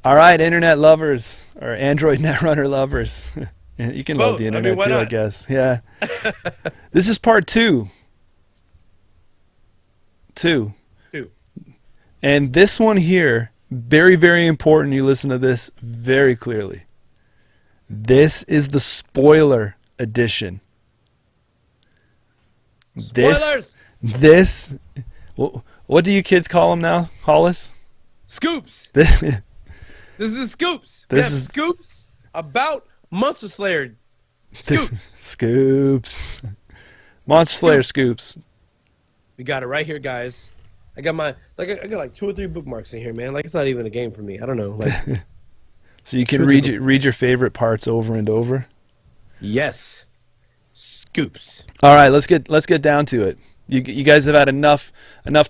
All right, internet lovers or Android Netrunner lovers. You can love Both. the I mean, internet why too, I not? guess. Yeah. This is part two. Two. Two. And this one here, very, very important. You listen to this very clearly. This is the spoiler edition. Spoilers. This. What do you kids call them now, Hollis? Scoops. This This is scoops. This We have is- scoops about Monster Slayer. Scoops. Scoops. Monster Slayer scoops. We got it right here, guys. I got I got like 2 or 3 bookmarks in here, man. Like it's not even a game for me. I don't know. Like So you can Sure read your favorite parts over and over. yes, scoops. All right, let's get down to it. You guys have had enough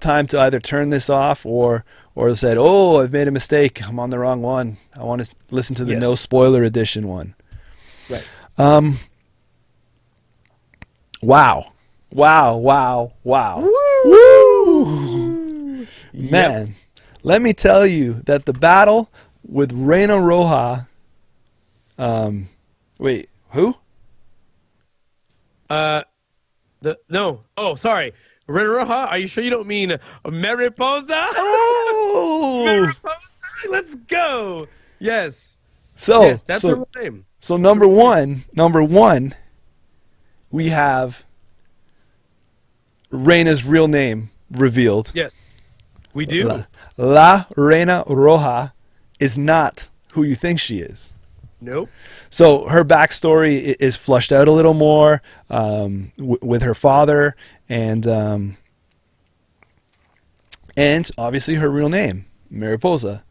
time to either turn this off or said, "Oh, I've made a mistake. I'm on the wrong one. I want to listen to the Yes. no spoiler edition one." Right. Wow. Woo! Man, let me tell you that the battle with Reina Roja. Wait, who? No. Oh, sorry. Red Roja, are you sure you don't mean Mariposa? Oh! Mariposa? Let's go. Yes. So, Yes, that's her so, real name. so number one, we have Reina's real name revealed. Yes. We do. La Reina Roja is not who you think she is. Nope. So her backstory is flushed out a little more with her father and obviously her real name, Mariposa,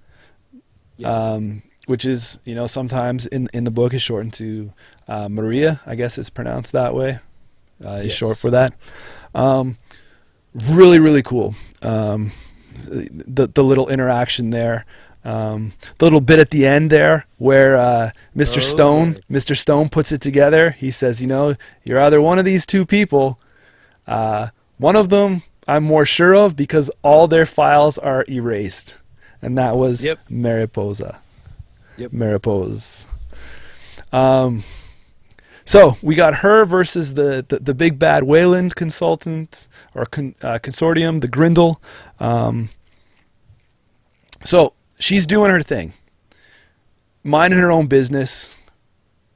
Yes. which is, sometimes in the book is shortened to Maria. I guess it's pronounced that way. Is Yes. short for that. Really, really cool. The little interaction there. The little bit at the end there where Mr. Stone puts it together. He says, you're either one of these two people. One of them I'm more sure of because all their files are erased. And that was Yep. Mariposa. Yep. Mariposa. So we got her versus the big bad Wayland consultant or consortium, the Grindel. So she's doing her thing, minding her own business,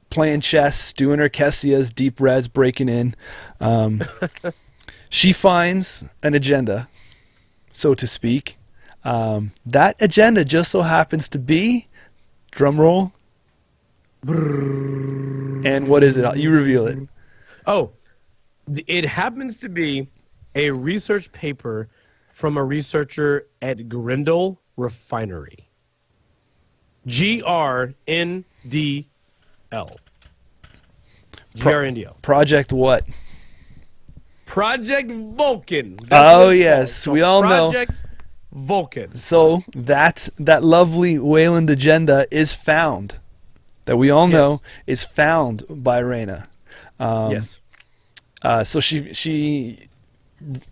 playing chess, doing her Kessias, deep reds, breaking in. She finds an agenda, so to speak. That agenda just so happens to be, drum roll, and what is it? You reveal it. Oh, it happens to be a research paper from a researcher at Grindel Refinery. GRNDL. GRNDL. Project what? Project Vulcan. Oh, what it's yes, called. So we all know. Project Vulcan. So that lovely Wayland agenda is found, that we all know is found by Reina. Yes. So she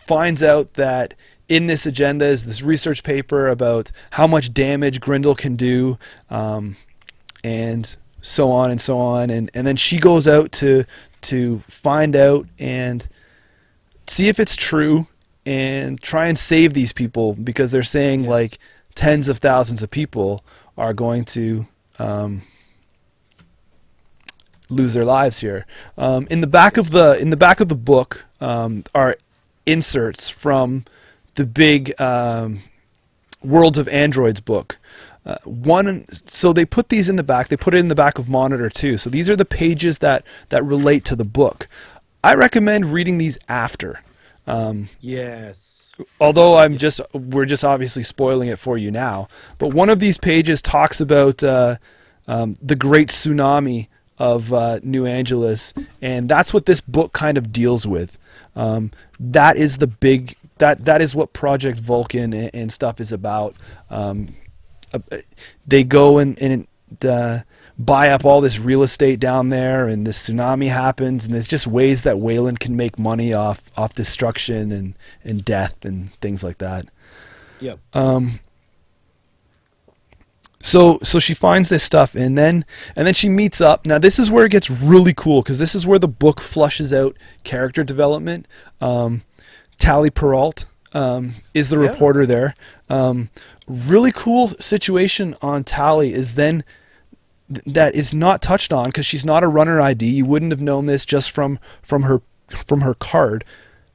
finds out that in this agenda is this research paper about how much damage Grindel can do, and so on and so on, and then she goes out to find out and see if it's true and try and save these people because they're saying like tens of thousands of people are going to lose their lives here. In the back of the book are inserts from the big Worlds of Androids book. So they put these in the back. They put it in the back of Monitor too. So these are the pages that relate to the book. I recommend reading these after. Yes. Although we're just obviously spoiling it for you now. But one of these pages talks about the great tsunami of New Angeles, and that's what this book kind of deals with. That is the big. That is what Project Vulcan and stuff is about. They go and buy up all this real estate down there, and this tsunami happens, and there's just ways that Wayland can make money off destruction and death and things like that. Yep. So she finds this stuff, and then she meets up. Now this is where it gets really cool, because this is where the book flushes out character development. Tally Peralt is the reporter there. Really cool situation on Tally is then that is not touched on, because she's not a runner ID. You wouldn't have known this just from her card,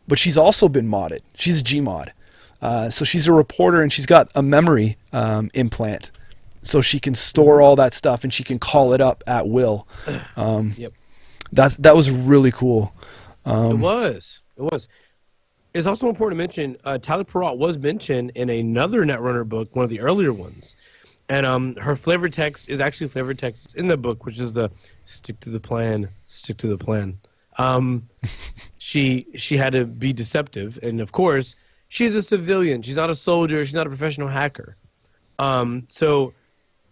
but she's also been modded. She's a Gmod. So she's a reporter, and she's got a memory implant, so she can store all that stuff and she can call it up at will. Yep. That was really cool. It was. It's also important to mention Tally Peralt was mentioned in another Netrunner book, one of the earlier ones. And her flavor text is actually flavor text in the book, which is the stick to the plan, stick to the plan. She had to be deceptive, and of course, she's a civilian. She's not a soldier. She's not a professional hacker. So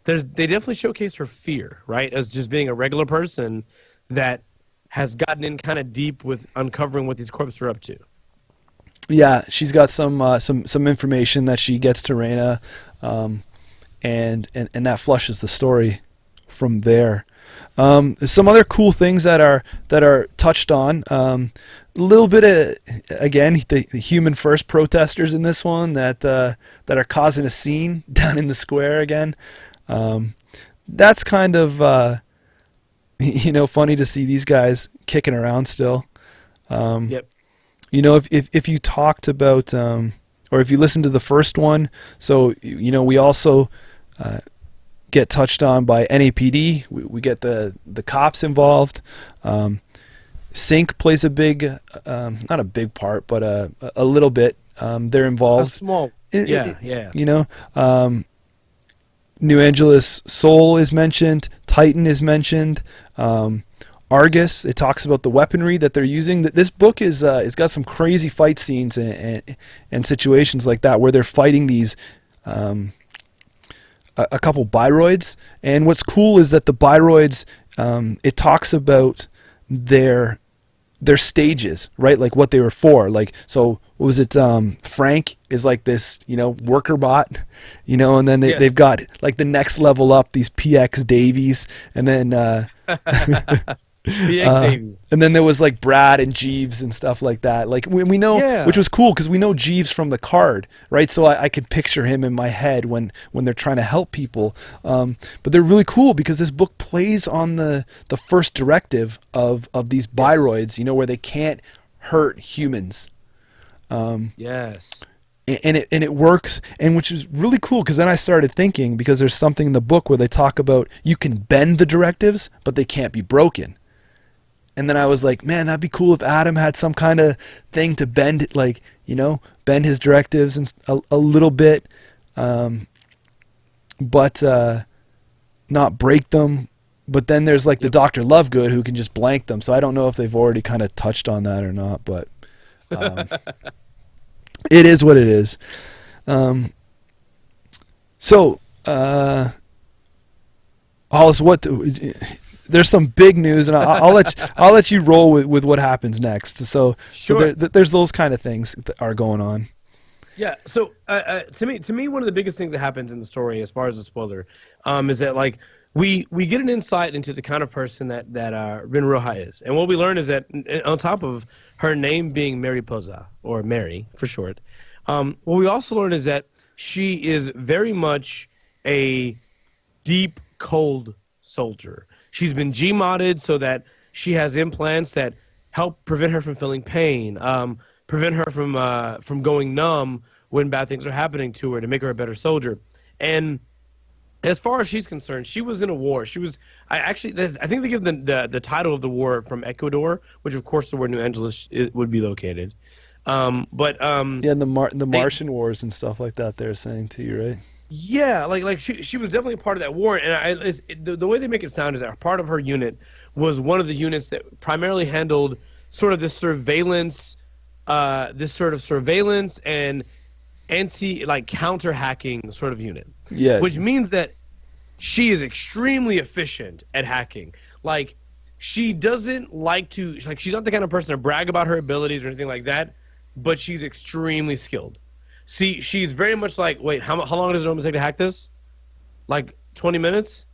they definitely showcase her fear, right, as just being a regular person that has gotten in kind of deep with uncovering what these corps are up to. Yeah, she's got some information that she gets to Reyna, and that flushes the story from there. Some other cool things that are touched on. A little bit of, again, the human first protesters in this one that are causing a scene down in the square again. That's kind of funny to see these guys kicking around still. Yep. If you talked about or if you listened to the first one, so we also get touched on by NAPD. We get the cops involved. Sync plays a big, not a big part, but a little bit. They're involved. A small, yeah. New Angeles Soul is mentioned. Titan is mentioned. Argus. It talks about the weaponry that they're using. This book is got some crazy fight scenes and situations like that where they're fighting these. A couple biroids, and what's cool is that the biroids, it talks about their stages, right? Like what they were for. Like, so what was it? Frank is like this, worker bot, and then they've got like the next level up, these PX Davies, and then and then there was like Brad and Jeeves and stuff like that. Like we know, which was cool because we know Jeeves from the card, right? So I could picture him in my head when they're trying to help people. But they're really cool because this book plays on the first directive of these biroids, where they can't hurt humans. Yes. And it works, and which is really cool because then I started thinking, because there's something in the book where they talk about you can bend the directives, but they can't be broken. And then I was like, man, that'd be cool if Adam had some kind of thing to bend, bend his directives and a little bit, but not break them. But then there's like the Dr. Lovegood who can just blank them. So I don't know if they've already kind of touched on that or not, but it is what it is. Hollis, there's some big news, and I'll let you roll with what happens next. So there's those kind of things that are going on. Yeah. So to me, one of the biggest things that happens in the story, as far as a spoiler, is that like we get an insight into the kind of person that Rin Roja is, and what we learn is that on top of her name being Mary Poza, or Mary for short, what we also learn is that she is very much a deep, cold soldier. She's been G-modded so that she has implants that help prevent her from feeling pain, prevent her from going numb when bad things are happening to her, to make her a better soldier. And as far as she's concerned, she was in a war. I think they give the title of the war from Ecuador, which of course is where New Angeles would be located. The Martian wars and stuff like that they're saying to you, right? Yeah, like she was definitely a part of that war, and the way they make it sound is that part of her unit was one of the units that primarily handled sort of this surveillance and counter hacking sort of unit. Yeah, which means that she is extremely efficient at hacking. Like, she doesn't like to, like, she's not the kind of person to brag about her abilities or anything like that, but she's extremely skilled. See, she's very much like, wait, how long does it normally take to hack this? Like, 20 minutes.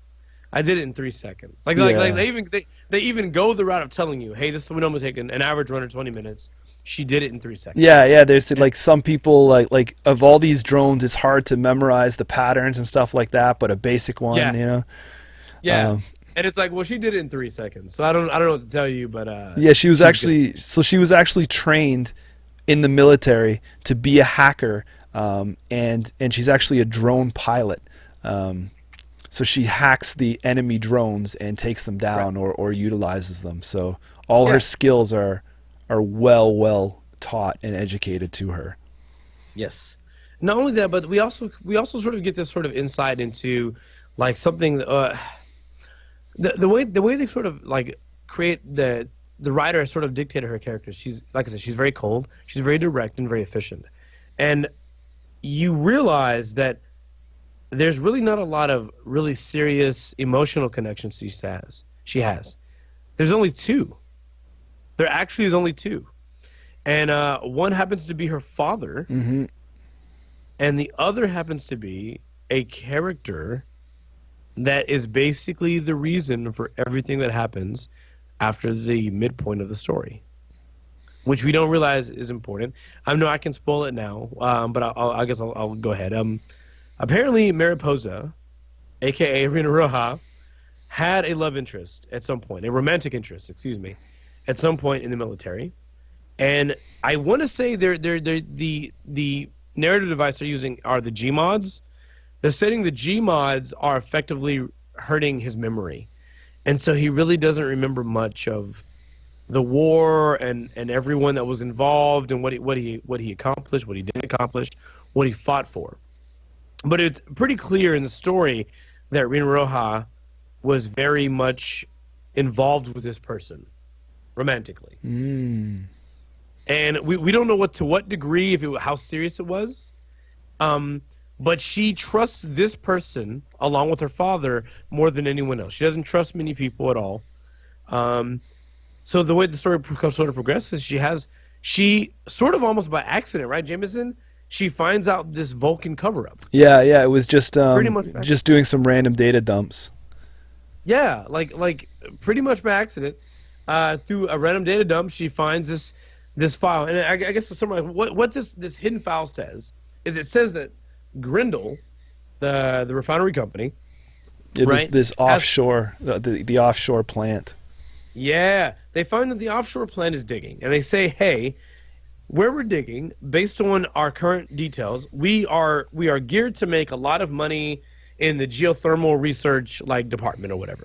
I did it in 3 seconds. Like Yeah. they even go the route of telling you, hey, this would almost take an average runner 20 minutes. She did it in 3 seconds. Yeah. There's like some people like of all these drones, it's hard to memorize the patterns and stuff like that. But a basic one, Yeah. Yeah. And it's like, well, she did it in 3 seconds. So I don't know what to tell you, but yeah, she was actually trained in the military to be a hacker, and she's actually a drone pilot. So she hacks the enemy drones and takes them down, or utilizes them. So all her skills are well taught and educated to her. Yes. Not only that, but we also sort of get this sort of insight into like something. The way they sort of like create the writer has sort of dictated her character. She's, like I said, she's very cold. She's very direct and very efficient, and you realize that there's really not a lot of really serious emotional connections she has. There's only two. There actually is only two, and one happens to be her father, and the other happens to be a character that is basically the reason for everything that happens after the midpoint of the story, which we don't realize is important. I know I can spoil it now, but I guess I'll go ahead. Apparently, Mariposa, a.k.a. Rina Roja, had a love interest at some point, a romantic interest, at some point in the military. And I want to say the narrative device they're using are the Gmods. They're saying the Gmods are effectively hurting his memory. And so he really doesn't remember much of the war and everyone that was involved and what he accomplished, what he didn't accomplish, what he fought for. But it's pretty clear in the story that Rina Roja was very much involved with this person romantically. And we don't know to what degree, how serious it was. But she trusts this person, along with her father, more than anyone else. She doesn't trust many people at all. So the way the story sort of progresses, she sort of almost by accident, right, Jameson? She finds out this Vulcan cover-up. Yeah, it was just pretty much just doing some random data dumps. Yeah, like pretty much by accident, through a random data dump, she finds this file, and I guess to summarize, what this hidden file says is it says that Grendel, the refinery company, right, this offshore the offshore plant. Yeah, they find that the offshore plant is digging, and they say, hey, where we're digging, based on our current details, we are geared to make a lot of money in the geothermal research department or whatever.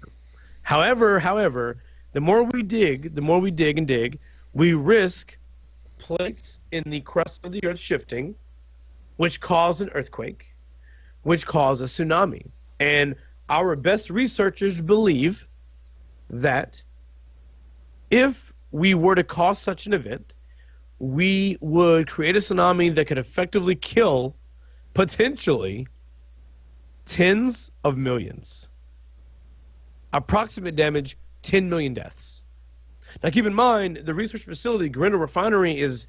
However, the more we dig and dig, we risk plates in the crust of the earth shifting, which cause an earthquake, which cause a tsunami. And our best researchers believe that if we were to cause such an event, we would create a tsunami that could effectively kill, potentially, tens of millions. Approximate damage, 10 million deaths. Now keep in mind, the research facility, Grendel Refinery, is,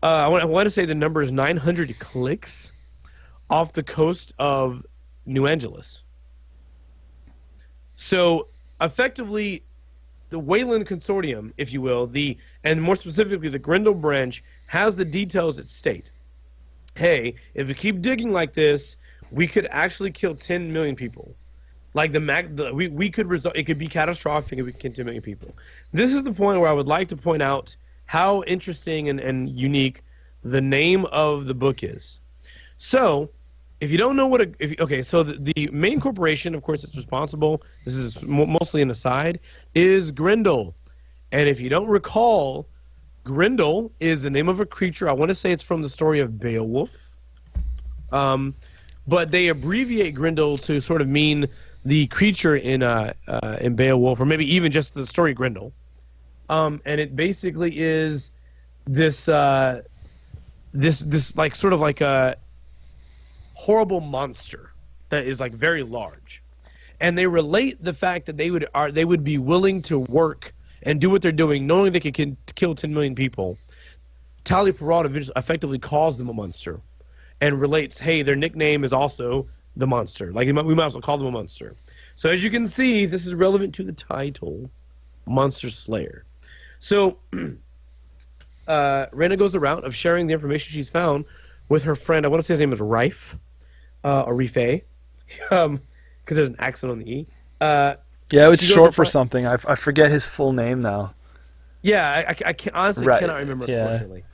I want to say the number is 900 clicks off the coast of New Angeles. So effectively, the Wayland Consortium, if you will, and more specifically the Grendel branch, has the details at state. Hey, if we keep digging like this, we could actually kill 10 million people. We could result. It could be catastrophic if we kill 10 million people. This is the point where I would like to point out how interesting and unique the name of the book is. So, if you don't know so the main corporation, of course, that's responsible, this is mostly an aside, is Grendel. And if you don't recall, Grendel is the name of a creature. I want to say it's from the story of Beowulf. But they abbreviate Grendel to sort of mean the creature in Beowulf, or maybe even just the story Grendel. And it basically is this sort of like a horrible monster that is very large, and they relate the fact that they would be willing to work and do what they're doing, knowing they could kill 10 million people. Tali Peralta effectively calls them a monster, and relates, hey, their nickname is also the monster. Like, we might as well call them a monster. So as you can see, this is relevant to the title, Monster Slayer. So Reyna goes the route of sharing the information she's found with her friend. I want to say his name is Rife, or Rife, because there's an accent on the E. Yeah, it's short for something. I forget his full name now. Yeah, I honestly cannot remember, unfortunately.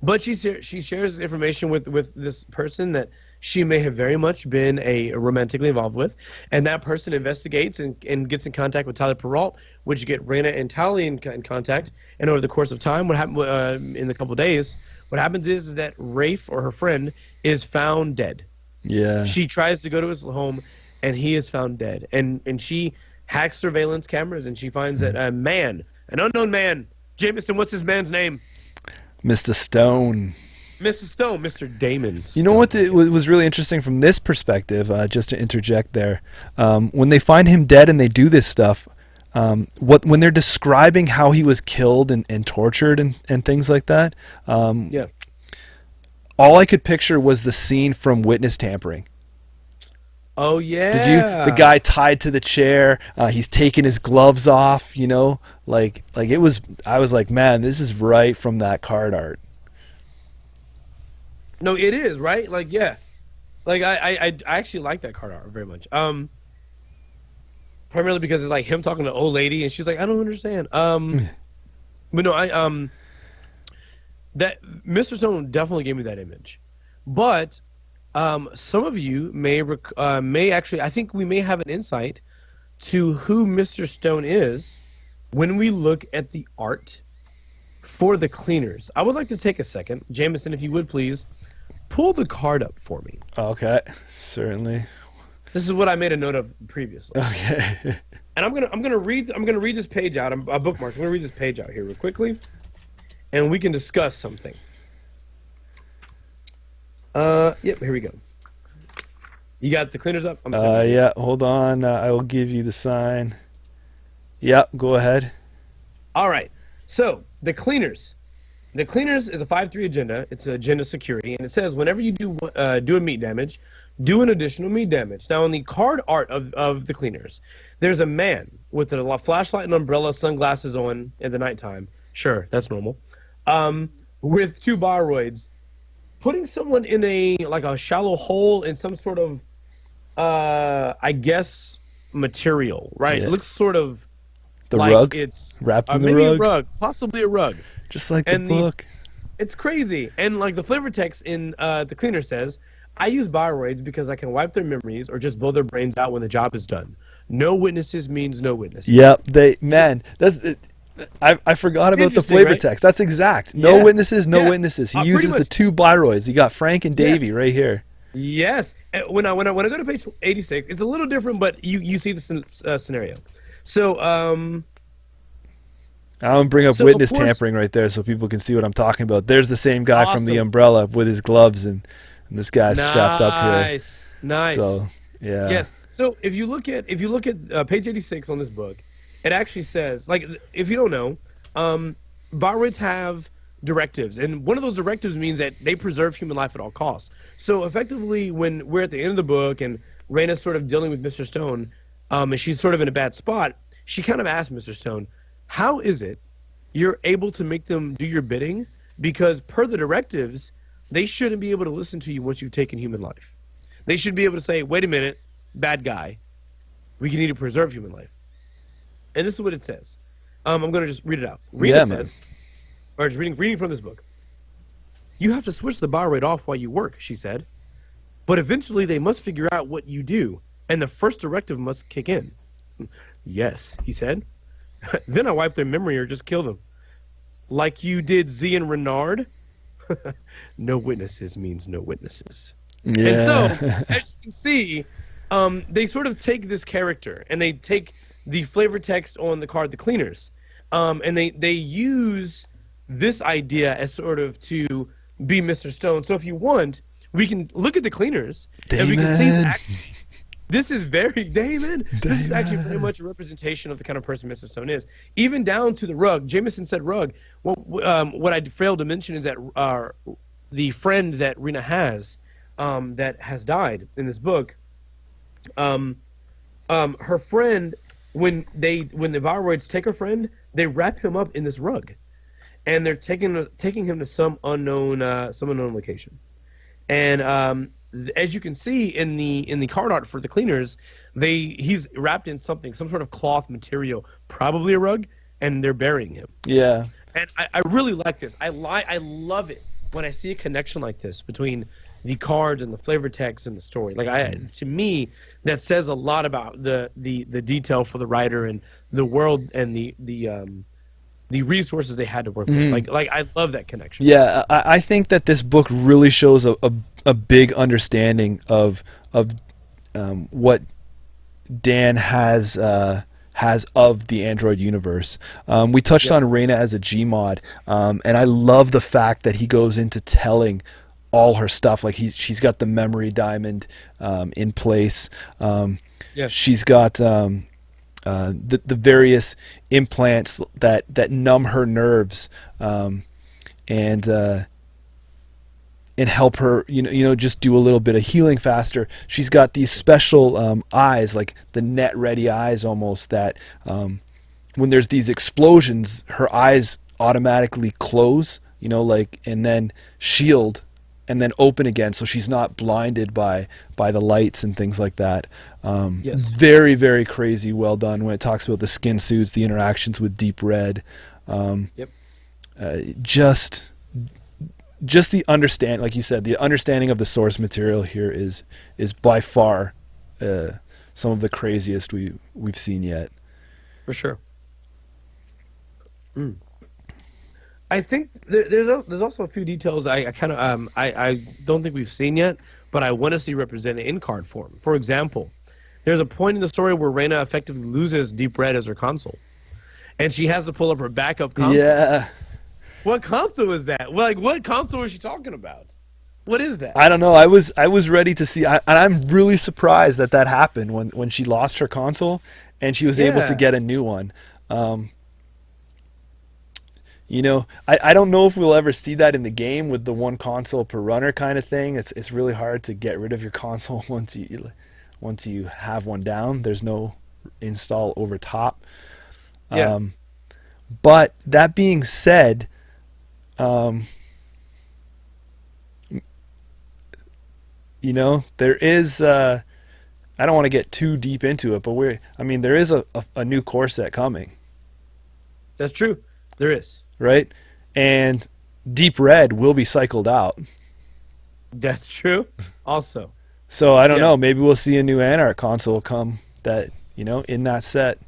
But she shares information with this person that she may have very much been romantically involved with, and that person investigates and gets in contact with Tyler Perrault, which get Reyna and Tally in contact. And over the course of time, what happened in a couple of days, what happens is that Rafe, or her friend, is found dead. Yeah. She tries to go to his home, and he is found dead. And she hacks surveillance cameras, and she finds that an unknown man, Jameson, what's his man's name? Mr. Stone. Mr. Stone, Mr. Damon Stone. You know what was really interesting from this perspective, just to interject there, when they find him dead and they do this stuff, when they're describing how he was killed and tortured and things like that, yeah. all I could picture was the scene from Witness Tampering. Oh, yeah. Did you? The guy tied to the chair, he's taking his gloves off, like it was, I was like, man, this is right from that card art. No, it is, right? Like, yeah. Like, I actually like that card art very much. Primarily because it's like him talking to an old lady, and she's like, I don't understand. But no, that Mr. Stone definitely gave me that image. But some of you may actually, I think we may have an insight to who Mr. Stone is when we look at the art for the Cleaners. I would like to take a second. Jameson, if you would please, pull the card up for me. Okay, certainly. This is what I made a note of previously. Okay. And I'm gonna read this page out. I'm bookmarked. I'm gonna read this page out here real quickly, and we can discuss something. Yep, here we go. You got the Cleaners up? Yeah, hold on. I will give you the sign. Yep, go ahead. All right. So, the Cleaners. The Cleaners is a 5-3 agenda. It's an agenda security, and it says whenever you do a meat damage, do an additional meat damage. Now, in the card art of the Cleaners, there's a man with a flashlight and umbrella, sunglasses on in the nighttime. Sure, that's normal. With 2 Bioroids, putting someone in a shallow hole in some sort of, I guess, material, right? Yeah. It looks sort of the like rug? It's wrapped in the maybe rug? a rug, possibly a rug. Just like the book. It's crazy. And like the flavor text in the Cleaner says, I use Bioroids because I can wipe their memories or just blow their brains out when the job is done. No witnesses means no witnesses. Yep, I forgot about the flavor text. That's exact. No witnesses, no witnesses. He uses the 2 Bioroids. You got Frank and Davey right here. Yes. When I go to page 86, it's a little different, but you see the scenario. So I'm gonna bring up witness tampering right there so people can see what I'm talking about. There's the same guy from the umbrella with his gloves, and this guy's strapped up here. Nice. So yeah. Yes. So if you look at page 86 on this book, it actually says, like, if you don't know, Bioroids have directives, and one of those directives means that they preserve human life at all costs. So effectively, when we're at the end of the book and Reyna's sort of dealing with Mr. Stone, and she's sort of in a bad spot, she kind of asks Mr. Stone, how is it you're able to make them do your bidding? Because per the directives, they shouldn't be able to listen to you once you've taken human life. They should be able to say, wait a minute, bad guy, we need to preserve human life. And this is what it says. I'm going to just read it out. Rita says, or just reading from this book. You have to switch the Bioroid off while you work, she said. But eventually they must figure out what you do, and the first directive must kick in. Yes, he said. Then I wipe their memory or just kill them. Like you did Z and Renard? No witnesses means no witnesses. Yeah. And so, as you can see, they sort of take this character, and they take the flavor text on the card, the Cleaners, and they use this idea as sort of to be Mr. Stone. So if you want, we can look at the Cleaners, and we can see that this is very Damon. This is actually very much a representation of the kind of person Mr. Stone is. Even down to the rug. Jameson said rug. What I failed to mention is that the friend that Rena has, that has died in this book, her friend, when the Viroids take her friend, they wrap him up in this rug, and they're taking him to some unknown location. And as you can see in the card art for the cleaners, he's wrapped in some sort of cloth material, probably a rug, and they're burying him. Yeah. And I really like this. I love it when I see a connection like this between the cards and the flavor text and the story. To me, that says a lot about the detail for the writer and the world and the resources they had to work with. Like I love that connection. Yeah, I think that this book really shows a big understanding of what Dan has of the Android universe. We touched on Reyna as a Gmod, and I love the fact that he goes into telling all her stuff. Like she's got the memory diamond in place. She's got the various implants that numb her nerves and help her, just do a little bit of healing faster. She's got these special eyes, like the net ready eyes almost, that when there's these explosions, her eyes automatically close, and then shield and then open again, so she's not blinded by the lights and things like that. Very, very crazy, well done when it talks about the skin suits, the interactions with Deep Red. Just the understand, like you said, the understanding of the source material here is by far some of the craziest we've seen yet. For sure. I think there's also a few details I kind of I don't think we've seen yet, but I want to see represented in card form. For example, there's a point in the story where Reyna effectively loses Deep Red as her console, and she has to pull up her backup console. Yeah. What console is that? Like, what console is she talking about? What is that? I don't know. I was ready to see, and I'm really surprised that happened when she lost her console and she was able to get a new one. I don't know if we'll ever see that in the game with the one console per runner kind of thing. It's really hard to get rid of your console once you have one down. There's no install over top. But that being said, there is I don't want to get too deep into it, but there is a new core set coming. That's true. There is. Right? And Deep Red will be cycled out. That's true. Also. So I don't know, maybe we'll see a new Anarch console come that, in that set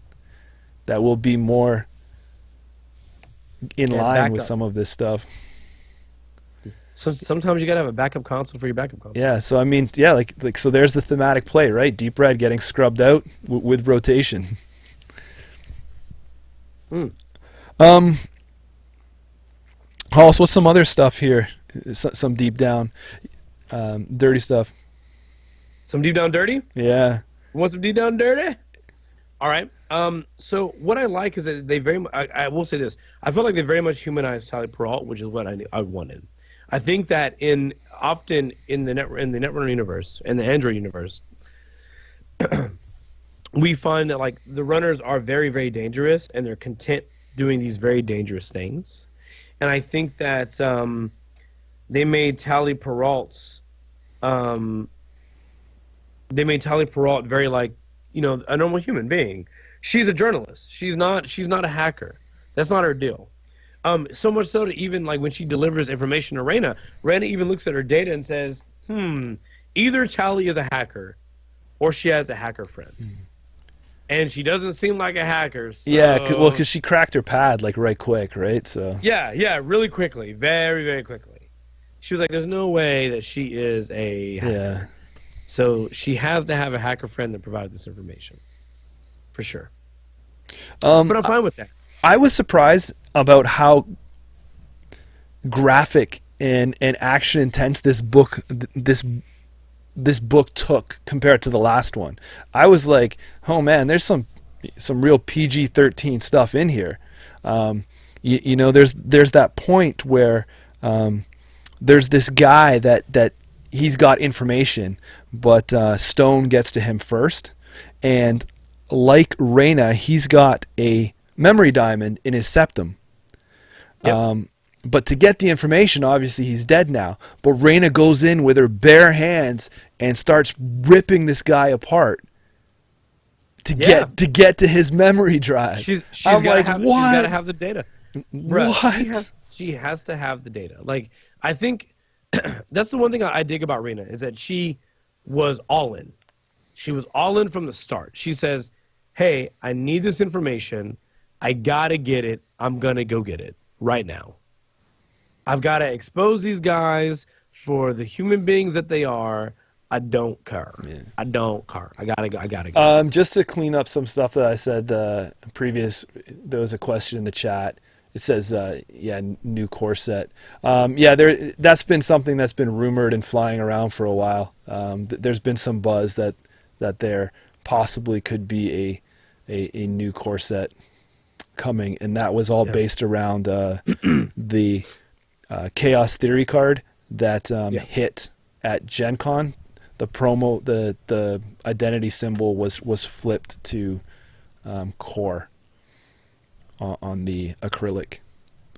that will be more in line with some of this stuff. So sometimes you gotta have a backup console for your backup console. Yeah, so like so there's the thematic play, right? Deep Red getting scrubbed out with rotation. Hollis, what's some other stuff here? Some deep down, dirty stuff. Some deep down dirty? Yeah. Want some deep down dirty? All right. So what I like is that they very much, I will say this. I feel like they very much humanized Tali Peralt, which is what I wanted. I think that often in the Netrunner universe and the Android universe, we find that like the runners are very, very dangerous and they're content doing these very dangerous things. And I think that they made Tali Peralt very like, a normal human being. She's a journalist. She's not a hacker. That's not her deal. So much so that even like when she delivers information to Reyna even looks at her data and says, either Tali is a hacker or she has a hacker friend. And she doesn't seem like a hacker. So... Yeah, because she cracked her pad like right quick, right? So yeah, really quickly, very, very quickly. She was like, "There's no way that she is a hacker." Yeah. So she has to have a hacker friend that provided this information, for sure. But I'm fine with that. I was surprised about how graphic and action intense this book took compared to the last one. I was like, oh man, there's some real PG-13 stuff in here. There's that point where there's this guy that he's got information, but Stone gets to him first, and like Reyna, he's got a memory diamond in his septum. Yep. But to get the information, obviously he's dead now. But Reyna goes in with her bare hands and starts ripping this guy apart to get to his memory drive. She's I'm gotta like, have, what? She's got to have the data. Bruh, What? She has to have the data. Like, I think that's the one thing I dig about Reyna is that she was all in. She was all in from the start. She says, hey, I need this information. I got to get it. I'm going to go get it right now. I've got to expose these guys for the human beings that they are. I don't care. Yeah. I don't care. I gotta go. Just to clean up some stuff that I said previous, there was a question in the chat. It says, new core set. That's been something that's been rumored and flying around for a while. There's been some buzz that there possibly could be a new core set coming, and that was all based around the Chaos Theory card that hit at Gen Con. The promo, the identity symbol was flipped to core on the acrylic,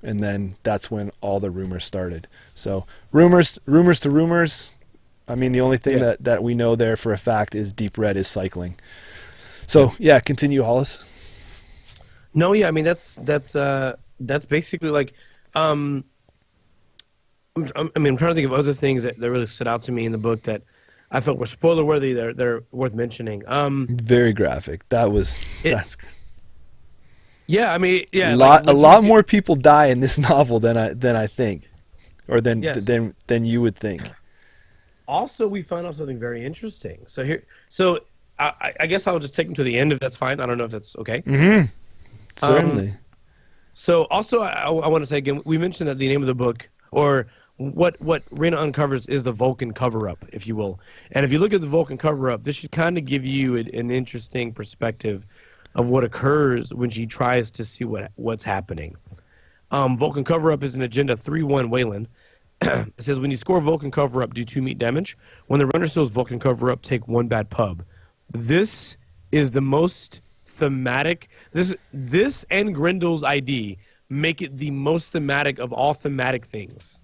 and then that's when all the rumors started. So rumors to rumors. I mean, the only thing that we know there for a fact is Deep Red is cycling. So continue, Hollis. No, I mean that's basically like I'm trying to think of other things that really stood out to me in the book that I felt were spoiler worthy. They're worth mentioning. Very graphic. That's. Yeah, I mean, a lot more people die in this novel than I think, or than you would think. Also, we found out something very interesting. I guess I'll just take them to the end if that's fine. I don't know if that's okay. Mm-hmm. Certainly. So also, I want to say again, we mentioned that the name of the book, or what Reyna uncovers, is the Vulcan cover-up, if you will. And if you look at the Vulcan cover-up, this should kind of give you an interesting perspective of what occurs when she tries to see what's happening. Vulcan cover-up is an Agenda 3-1 Wayland. It says, when you score Vulcan cover-up, do 2 meat damage. When the runner steals Vulcan cover-up, take 1 bad pub. This is the most thematic. This and Grendel's ID make it the most thematic of all thematic things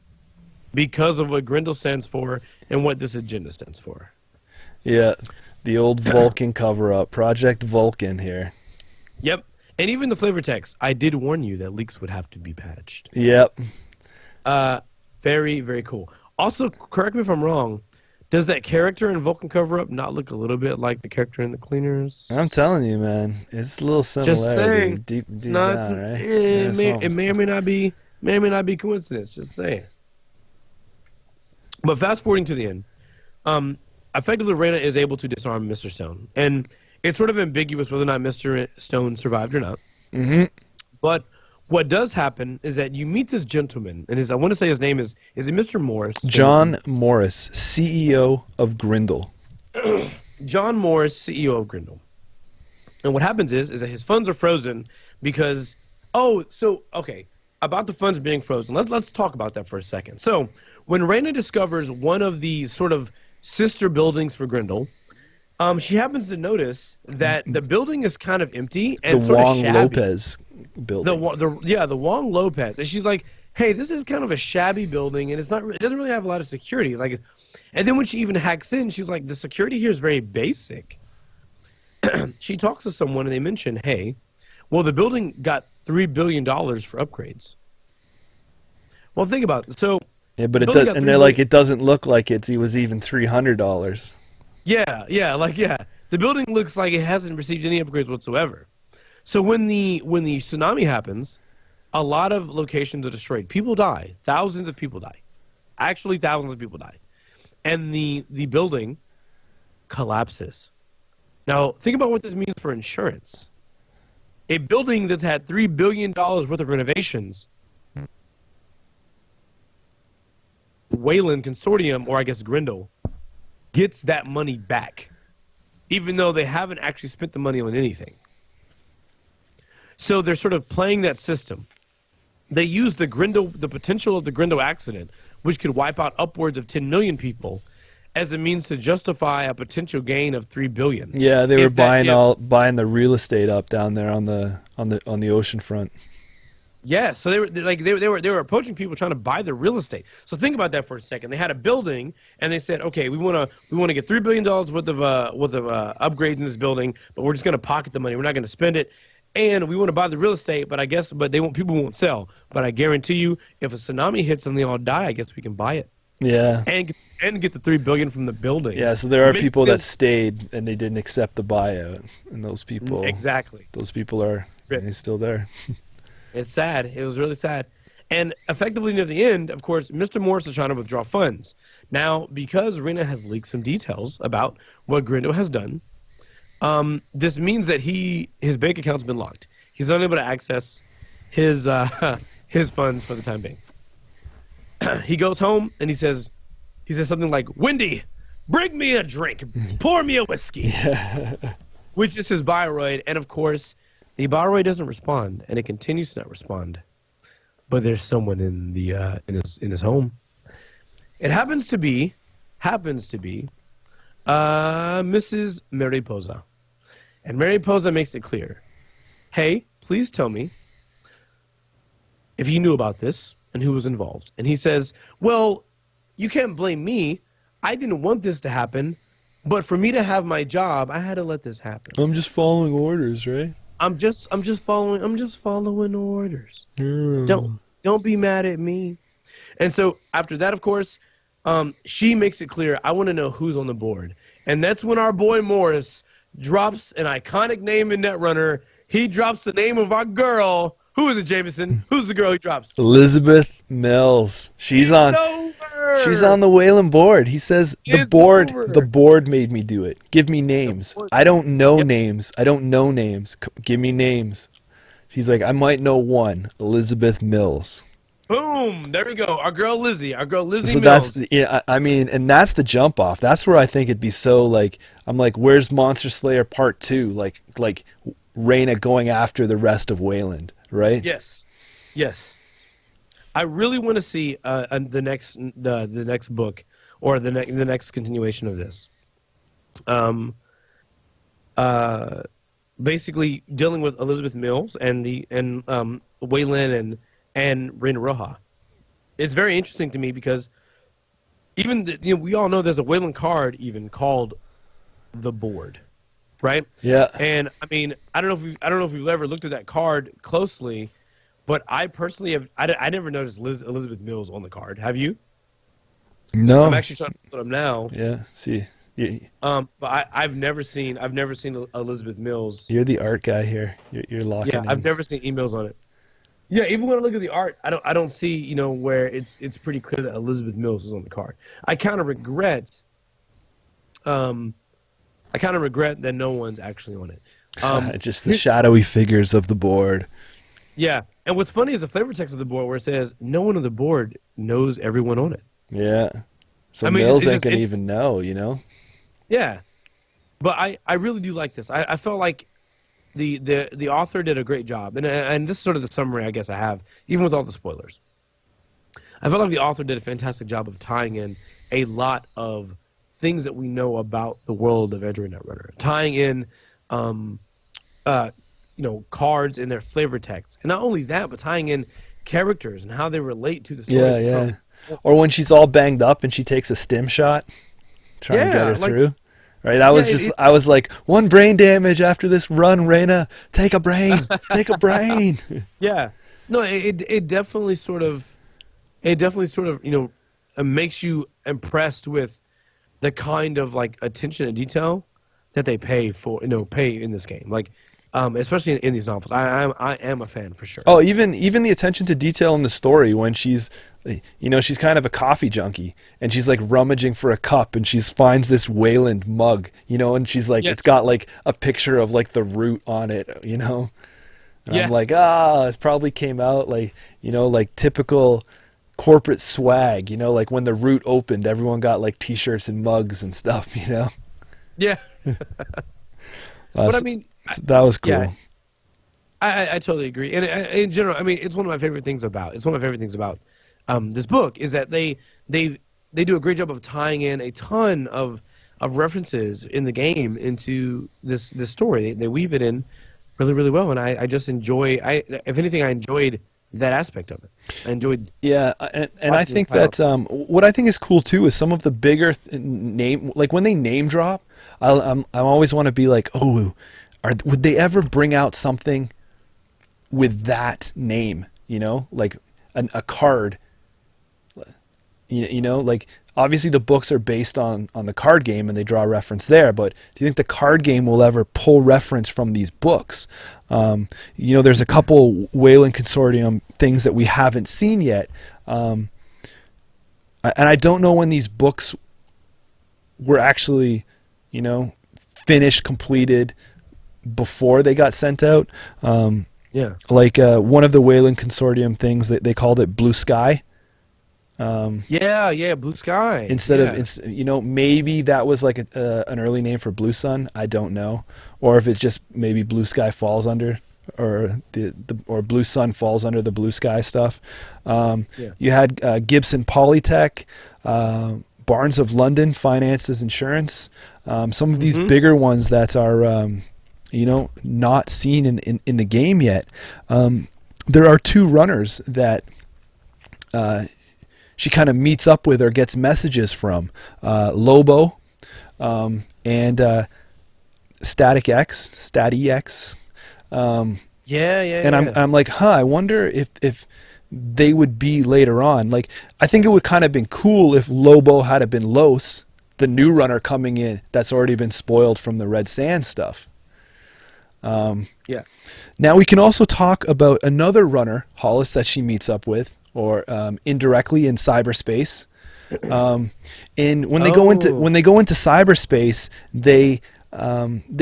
because of what Grendel stands for and what this agenda stands for. Yeah, the old Vulcan cover-up. Project Vulcan here. Yep. And even the flavor text, I did warn you that leaks would have to be patched. Yep. Very, very cool. Also, correct me if I'm wrong, does that character in Vulcan cover-up not look a little bit like the character in the Cleaners? I'm telling you, man. It's a little similar. Just saying. Deep down, right? It may or may not be coincidence. Just saying. But fast forwarding to the end, effectively Reyna is able to disarm Mr. Stone. And it's sort of ambiguous whether or not Mr. Stone survived or not. Mm-hmm. But what does happen is that you meet this gentleman, and I want to say his name is it Mr. Morris? John Morris, CEO of Grendel. John Morris, CEO of Grendel. And what happens is that his funds are frozen because, about the funds being frozen. Let's talk about that for a second. So when Reyna discovers one of these sort of sister buildings for Grendel, she happens to notice that the building is kind of empty and the sort Wong of shabby. Lopez building. The Wong Lopez, and she's like, "Hey, this is kind of a shabby building, and it doesn't really have a lot of security." And then when she even hacks in, she's like, "The security here is very basic." She talks to someone, and they mention, "Hey, well, the building got $3 billion for upgrades." Well, think about it. So but it does, and they're like, "It doesn't look like it was even $300." Yeah. The building looks like it hasn't received any upgrades whatsoever. So when the tsunami happens, a lot of locations are destroyed. People die. Thousands of people die. Actually, thousands of people die. And the building collapses. Now, think about what this means for insurance. A building that's had $3 billion worth of renovations, Wayland Consortium, or I guess Grendel, gets that money back, even though they haven't actually spent the money on anything. So they're sort of playing that system. They use the potential of the Grendel accident, which could wipe out upwards of 10 million people, as a means to justify a potential gain of $3 billion. Yeah, they were buying the real estate up down there on the ocean front. Yeah, so they were approaching people trying to buy the real estate. So think about that for a second. They had a building, and they said, okay, we want to get $3 billion worth of upgrades in this building, but we're just going to pocket the money. We're not going to spend it, and we want to buy the real estate, but people won't sell. But I guarantee you, if a tsunami hits and they all die, I guess we can buy it. Yeah, and get the $3 billion from the building. Yeah, so there are people that stayed and they didn't accept the buyout, and those people are still there. It's sad. It was really sad. And effectively near the end, of course, Mr. Morris is trying to withdraw funds. Now, because Rena has leaked some details about what Grindel has done, this means that his bank account's been locked. He's unable to access his funds for the time being. He goes home and he says something like, "Wendy, bring me a drink. Pour me a whiskey." Yeah. Which is his Bioroid. And of course, the Bioroid doesn't respond, and it continues to not respond. But there's someone in his home. It happens to be Mrs. Mariposa. And Mariposa makes it clear, "Hey, please tell me if you knew about this and who was involved." And he says, "Well, you can't blame me. I didn't want this to happen, but for me to have my job, I had to let this happen. I'm just following orders, right? I'm just following orders. Don't be mad at me." And so after that, of course, she makes it clear, "I want to know who's on the board." And that's when our boy Morris drops an iconic name in Netrunner. He drops the name of our girl. Who is it, Jameson? Who's the girl he drops? Elizabeth Mills. She's on the Wayland board. He says the board made me do it. Give me names. I don't know names. I don't know names. Give me names. He's like, I might know one. Elizabeth Mills. Boom! There we go. Our girl Lizzie. So Mills. And that's the jump off. That's where I think it'd be so like, I'm like, where's Monster Slayer Part 2? Like Reyna going after the rest of Wayland, right? Yes. I really want to see the next book or the next continuation of this. Basically dealing with Elizabeth Mills and Wayland and Reyna Roja. It's very interesting to me because we all know there's a Wayland card even called the Board, right? Yeah. And I mean, I don't know if you've ever looked at that card closely, but I personally have. I never noticed Elizabeth Mills on the card. Have you? No. I'm actually trying to put them now. Yeah. See. Yeah. But I've never seen Elizabeth Mills. You're the art guy here. You're locking. Yeah, I've never seen emails on it. Yeah, even when I look at the art, I don't see where it's pretty clear that Elizabeth Mills is on the card. I kind of regret. That no one's actually on it. Just the shadowy figures of the board. Yeah, and what's funny is the flavor text of the board where it says no one on the board knows everyone on it. Yeah, so Mills ain't gonna even know, Yeah, but I really do like this. I felt like the author did a great job, and this is sort of the summary I guess I have, even with all the spoilers. I felt like the author did a fantastic job of tying in a lot of things that we know about the world of Edge Netrunner, tying in, cards and their flavor text, and not only that, but tying in characters and how they relate to the story. Yeah. Or when she's all banged up and she takes a stim shot, trying to get her through. Right, I was like, one brain damage after this run, Reyna. Take a brain. Yeah, no, it definitely sort of, makes you impressed with the kind of like attention to detail that they pay in this game, like, especially in these novels. I am a fan for sure. Oh, even the attention to detail in the story when she's kind of a coffee junkie and she's like rummaging for a cup and she finds this Wayland mug, and she's like, It's got like a picture of like the root on it, And I'm like, it probably came out like, like typical corporate swag, like when the root opened, everyone got like t-shirts and mugs and stuff, Yeah. But I mean, that was cool. Yeah, I totally agree. And in general, I mean, it's one of my favorite things about this book is that they they do a great job of tying in a ton of references in the game into this story. They weave it in really, really well, and I just enjoy. If anything, I enjoyed that aspect of it. I enjoyed. Yeah, and I think that what I think is cool too is some of the bigger name, like when they name drop, I always want to be like, oh, would they ever bring out something with that name? You know, like a card. You know, like obviously the books are based on the card game and they draw a reference there, but do you think the card game will ever pull reference from these books? You know, there's a couple Wayland Consortium things that we haven't seen yet. And I don't know when these books were actually, you know, finished, completed before they got sent out. Yeah. Like one of the Wayland Consortium things, they called it Blue Sky. Yeah, Blue Sky. Instead of, you know, maybe that was like an early name for Blue Sun. I don't know, or if it's just maybe Blue Sky falls under, or or Blue Sun falls under the Blue Sky stuff. You had Gibson Polytech, Barnes of London Finances Insurance. Some of these bigger ones that are, you know, not seen in the game yet. There are two runners that. She kind of meets up with or gets messages from Lobo and Static X, Statty X. I'm like, I wonder if they would be later on. Like, I think it would kind of been cool if Lobo had have been Los, the new runner coming in that's already been spoiled from the Red Sand stuff. Now we can also talk about another runner, Hollis, that she meets up with, or indirectly in cyberspace. And when they go into cyberspace, they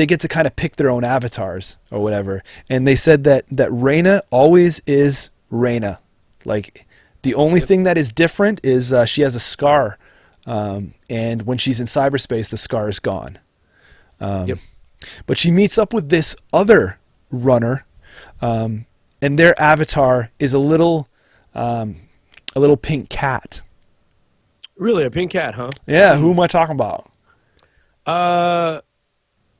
get to kind of pick their own avatars or whatever. And they said that Reyna always is Reyna. Like the only thing that is different is she has a scar, and when she's in cyberspace, the scar is gone. But she meets up with this other runner, and their avatar is a little pink cat. Really, a pink cat, huh? Yeah. Who am I talking about?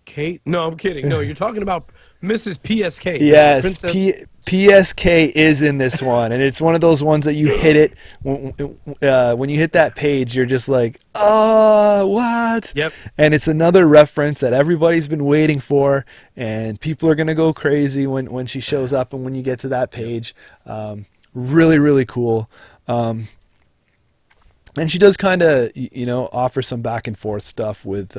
Kate? No, I'm kidding. No, you're talking about Mrs. PSK. Yes, PSK is in this one, and it's one of those ones that you hit it when you hit that page, you're just like, oh, what? Yep. And it's another reference that everybody's been waiting for, and people are gonna go crazy when she shows up and when you get to that page. Really, really cool. And she does kind of, you know, offer some back and forth stuff with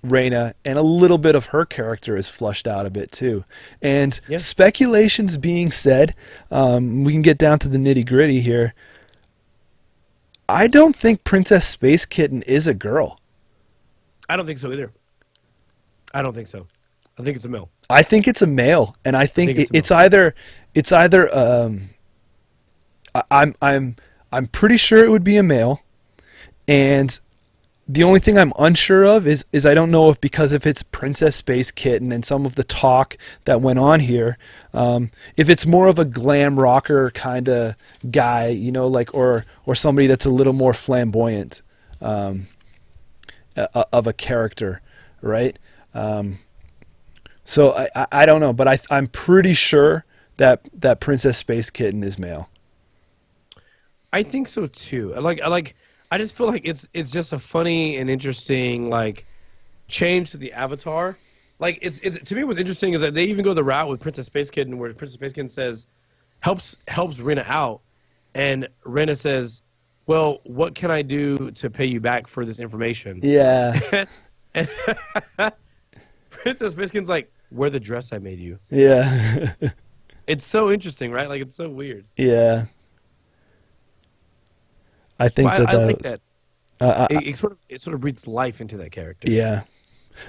Reyna, and a little bit of her character is flushed out a bit too. And speculations being said, we can get down to the nitty gritty here. I don't think Princess Space Kitten is a girl. I don't think so either. I don't think so. I think it's a male. I think it's a male, and I think it's either I'm pretty sure it would be a male, and the only thing I'm unsure of is I don't know if it's Princess Space Kitten and some of the talk that went on here, if it's more of a glam rocker kind of guy, you know, like or somebody that's a little more flamboyant of a character, right? So I don't know, but I'm pretty sure that Princess Space Kitten is male. I think so too. I just feel like it's just a funny and interesting like change to the avatar. Like it's to me what's interesting is that they even go the route with Princess Space Kitten where Princess Space Kitten says helps Reyna out, and Reyna says, "Well, what can I do to pay you back for this information?" Yeah. And Princess Space Kitten's like, "Wear the dress I made you." Yeah. It's so interesting, right? Like it's so weird. Yeah. I think I like that. It sort of breathes life into that character. Yeah,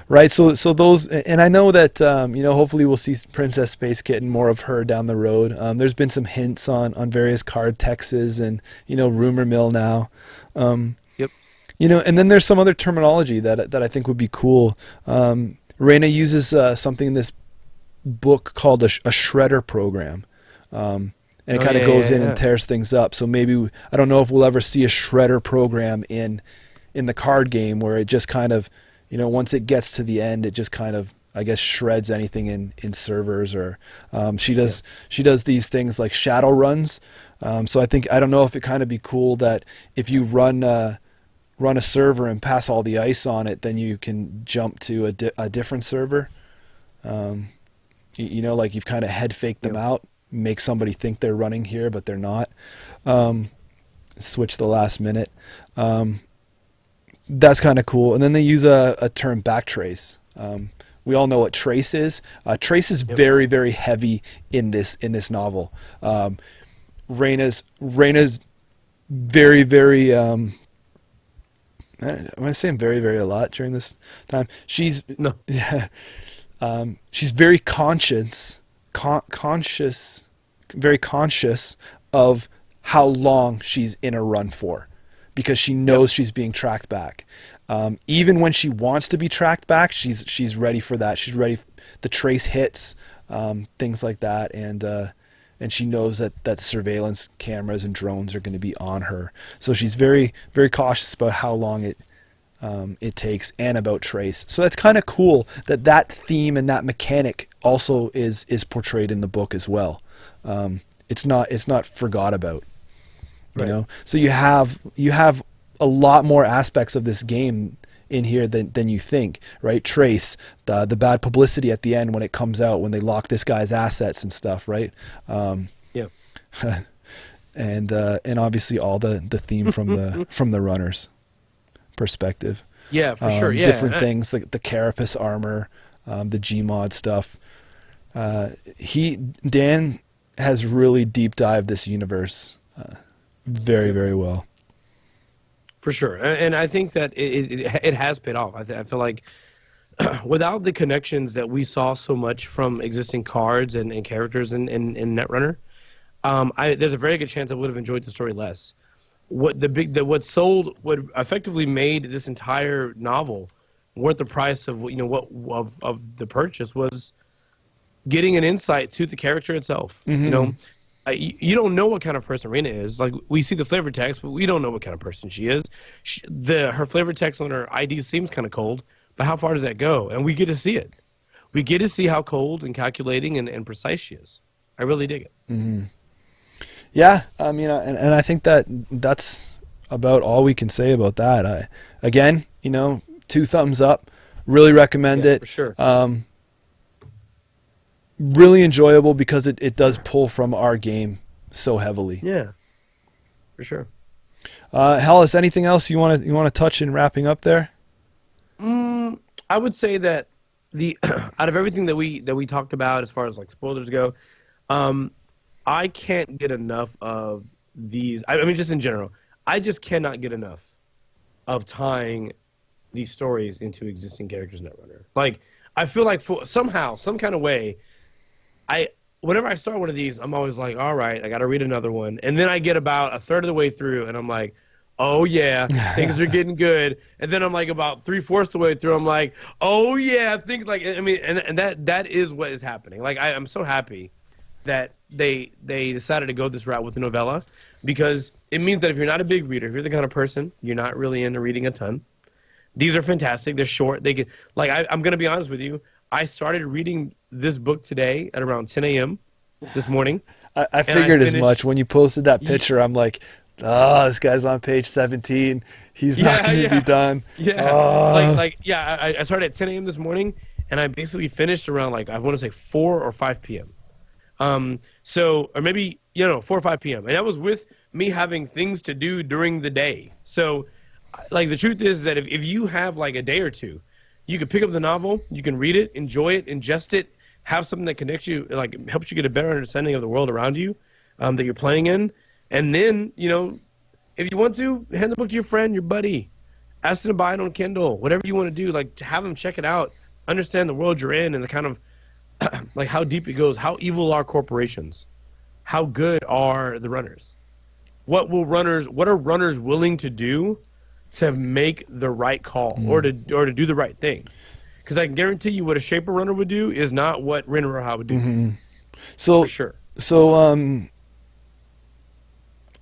right. So those, and I know that you know, hopefully we'll see Princess Space Kitten, more of her down the road. There's been some hints on various card texts and, you know, rumor mill now. Yep. You know, and then there's some other terminology that I think would be cool. Reyna uses something in this book called a shredder program. and it Oh, kind of yeah, goes yeah, in yeah. and tears things up. So maybe I don't know if we'll ever see a shredder program in the card game where it just kind of, once it gets to the end, it just kind of, I guess, shreds anything in servers. Or she does these things like shadow runs. So I don't know if it kind of be cool that if you run a server and pass all the ice on it, then you can jump to a different server. Like you've kind of head faked them out, make somebody think they're running here, but they're not. Switch the last minute. That's kind of cool. And then they use a term backtrace. We all know what trace is. Trace is very, very heavy in this novel. Raina's very, very. Am I saying very, very a lot during this time? She's No. Yeah. She's very very conscious of how long she's in a run for, because she knows she's being tracked back. Even when she wants to be tracked back, she's ready for that. She's ready. The trace hits, things like that, and she knows that surveillance cameras and drones are going to be on her. So she's very, very cautious about how long it takes, and about trace. So that's kind of cool that theme and that mechanic also is portrayed in the book as well. It's not forgot about, So you have a lot more aspects of this game in here than you think, right? Trace, the bad publicity at the end when it comes out, when they lock this guy's assets and stuff, right? And obviously all the theme from the runners perspective. Yeah, for sure. Yeah, Different things like the carapace armor, the Gmod stuff. Dan has really deep dived this universe very, very well. For sure, and I think that it has paid off. I feel like without the connections that we saw so much from existing cards and characters in Netrunner, there's a very good chance I would have enjoyed the story less. What effectively made this entire novel worth the price of of the purchase was getting an insight to the character itself. Mm-hmm. You don't know what kind of person Rena is. Like, we see the flavor text, but we don't know what kind of person she is. Her flavor text on her ID seems kind of cold, but how far does that go? And we get to see it. We get to see how cold and calculating and precise she is. I really dig it. Mm-hmm. Yeah, and I think that's about all we can say about that. Again, 2 thumbs up. Really recommend it. For sure. Really enjoyable because it does pull from our game so heavily. Yeah, for sure. Hellas, anything else you want to touch in wrapping up there? I would say that out of everything that we talked about as far as like spoilers go, I can't get enough of these. I mean, just in general, I just cannot get enough of tying these stories into existing characters in Netrunner. Like, I feel like somehow, some kind of way, whenever I start one of these, I'm always like, all right, I got to read another one. And then I get about a third of the way through, and I'm like, oh, yeah, things are getting good. And then I'm like about 3/4 the way through, I'm like, oh, yeah, things like, I mean, and that is what is happening. Like, I'm so happy that they decided to go this route with the novella, because it means that if you're not a big reader, if you're the kind of person, you're not really into reading a ton, these are fantastic. They're short. They get, like, I'm going to be honest with you. I started reading this book today at around 10 a.m. this morning. I figured as much. When you posted that picture, I'm like, this guy's on page 17. He's not going to be done. Yeah. I started at 10 a.m. this morning, and I basically finished around, like, I want to say 4 or 5 p.m. Or maybe, 4 or 5 p.m. And that was with me having things to do during the day. So, like, the truth is that if you have, like, a day or two, you can pick up the novel, you can read it, enjoy it, ingest it, have something that connects you, like, helps you get a better understanding of the world around you that you're playing in. And then, if you want to, hand the book to your friend, your buddy, ask them to buy it on Kindle, whatever you want to do, like, to have them check it out, understand the world you're in and the kind of, like, how deep it goes, how evil are corporations, how good are the runners, what are runners willing to do to make the right call or to do the right thing. Because I can guarantee you what a Shaper runner would do is not what Rin Roja would do. Mm-hmm. So, for sure. So,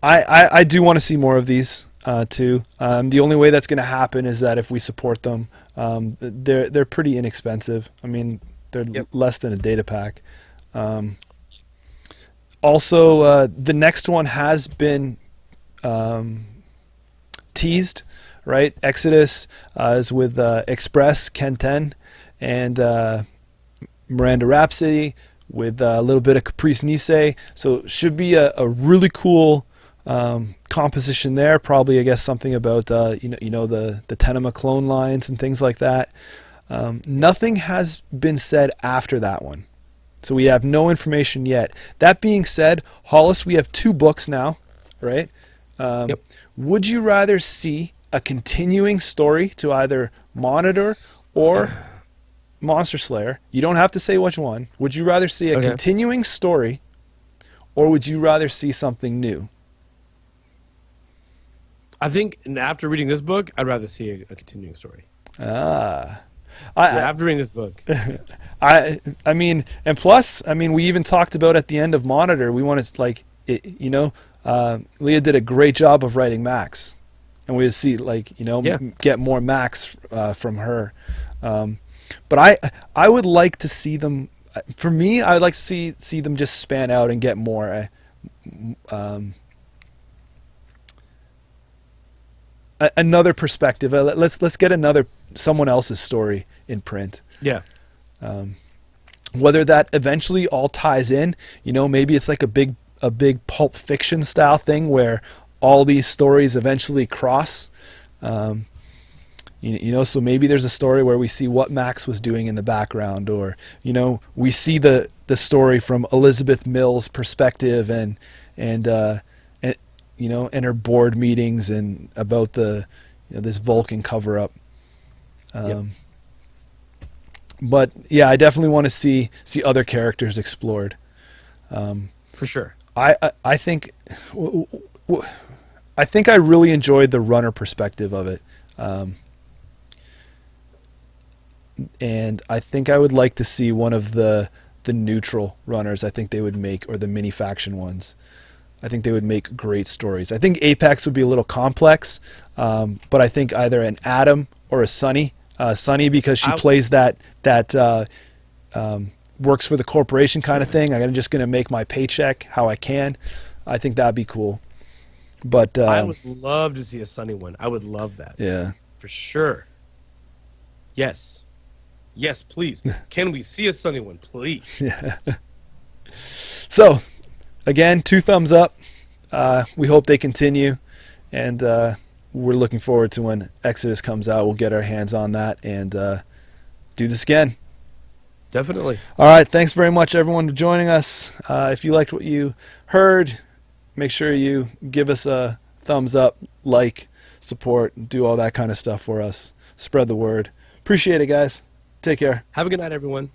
I do want to see more of these too. The only way that's going to happen is that if we support them. They're pretty inexpensive. I mean, they're less than a data pack. Also, the next one has been teased, right? Exodus is with Express, Ken 10, and Miranda Rhapsody with a little bit of Caprice Nice. So should be a really cool composition there. Probably, I guess, something about the Tenema clone lines and things like that. Nothing has been said after that one, so we have no information yet. That being said, Hollis, we have 2 books now, right? Would you rather see a continuing story to either Monitor or Monster Slayer? You don't have to say which one. Would you rather see a continuing story, or would you rather see something new? I think after reading this book, I'd rather see a continuing story. After reading this book. I mean, and plus, I mean, we even talked about at the end of Monitor, we wanted, like, Leah did a great job of writing Max, and we would see, like, get more Max from her. But I would like to see them. For me, I would like to see them just span out and get more. Another perspective. Let's get someone else's story in print. Yeah. Whether that eventually all ties in, maybe it's like a big Pulp Fiction style thing where all these stories eventually cross. So maybe there's a story where we see what Max was doing in the background, or we see the story from Elizabeth Mills' perspective and her board meetings and about this Vulcan cover up. But yeah, I definitely want to see other characters explored. For sure. I think I really enjoyed the runner perspective of it. And I think I would like to see one of the neutral runners. I think they would make, or the mini faction ones. I think they would make great stories. I think Apex would be a little complex, but I think either an Adam or a Sunny. Sunny because she plays that works for the corporation kind of thing. I'm just going to make my paycheck how I can. I think that'd be cool. But I would love to see a Sunny one. I would love that. Yeah. For sure. Yes. Yes, please. Can we see a Sunny one, please? Yeah. So, again, 2 thumbs up. We hope they continue, and we're looking forward to when Exodus comes out. We'll get our hands on that and do this again. Definitely. All right. Thanks very much, everyone, for joining us. If you liked what you heard, make sure you give us a thumbs up, like, support, do all that kind of stuff for us. Spread the word. Appreciate it, guys. Take care. Have a good night, everyone.